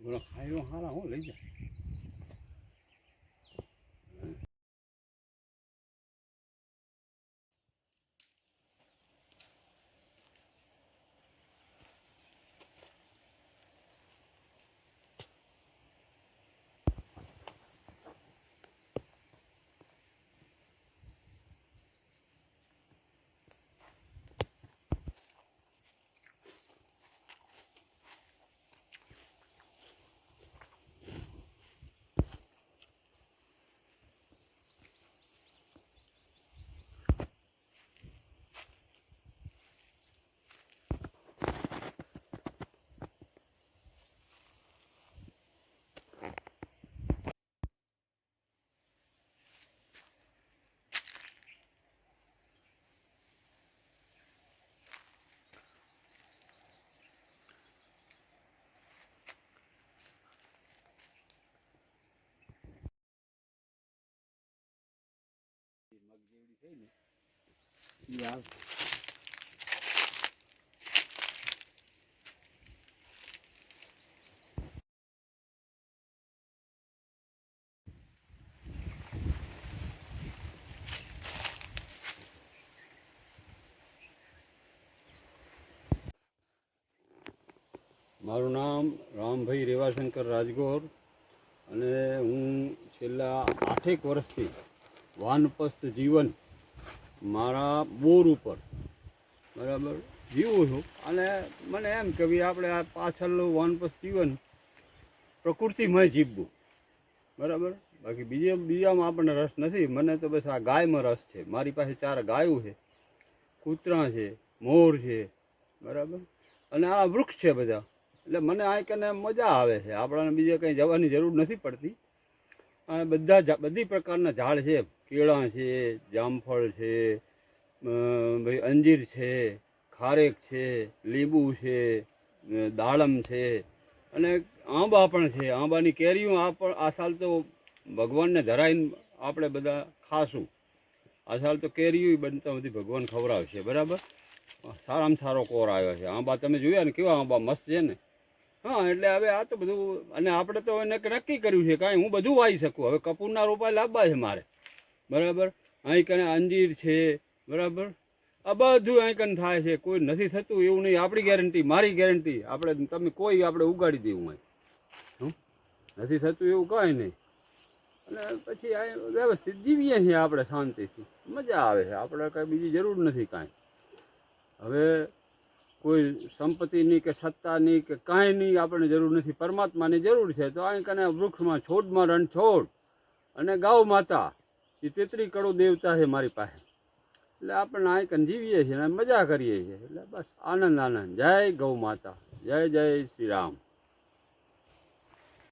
બોલો ખાઈ હારા હું લઈ જાય. મારું નામ રામભાઈ રેવાશંકર રાજગોર અને હું છેલ્લા 8 વર્ષથી વાનપ્રસ્થ જીવન મારા બોર ઉપર બરાબર જીવું છું. અને મને એમ કે ભાઈ આપણે આ પાછળનું વાનપ્રસ્થ જીવન પ્રકૃતિમય જીવવું બરાબર. બાકી બીજામાં આપણને રસ નથી. મને તો બસ આ ગાયમાં રસ છે. મારી પાસે 4 ગાયો છે, કૂતરા છે, મોર છે બરાબર. અને આ વૃક્ષ છે બધા. એટલે મને આ કને મજા આવે છે. આપણને બીજે કંઈ જવાની જરૂર નથી પડતી. અને બધી પ્રકારના ઝાડ છે. કેળા છે, જામફળ છે, ભાઈ અંજીર છે, ખારેક છે, લીંબુ છે, દાડમ છે અને આંબા પણ છે. આંબાની કેરીઓ આ સાલ તો ભગવાનને ધરાઈને આપણે બધા ખાશું. આ સાલ તો કેરીઓ બનતા બધી ભગવાન ખવડાવશે બરાબર. સારામાં સારો કોર આવ્યો છે. આંબા તમે જોયા ને કેવા આંબા મસ્ત છે ને. હા, એટલે હવે આ તો બધું. અને આપણે તો નક્કી કર્યું છે કાંઈ હું બધું વાવી શકું. હવે કપૂરના રોપા લાવવા છે મારે બરાબર. અહીં કને અંજીર છે બરાબર. આ બધું અહીં કને થાય છે. કોઈ નથી થતું એવું નહીં. આપણી ગેરંટી, મારી ગેરંટી. આપણે તમે કોઈ આપણે ઉગાડી દેવું હોય નથી થતું એવું કાંઈ નહીં. અને પછી આ વ્યવસ્થિત જીવીએ છીએ આપણે શાંતિથી. મજા આવે છે. આપણે કાંઈ બીજી જરૂર નથી કાંઈ. હવે કોઈ સંપત્તિની કે સત્તાની કે કાંઈ નહીં આપણને જરૂર નથી. પરમાત્માની જરૂર છે. તો અહીં કને વૃક્ષમાં છોડમાં રણછોડ અને ગૌ માતા એ 33 કરોડ દેવતા છે મારી પાસે. એટલે આપણને અહીં કને જીવીએ છીએ અને મજા કરીએ છીએ. એટલે બસ આનંદ આનંદ. જય ગૌ માતા, જય જય શ્રી રામ.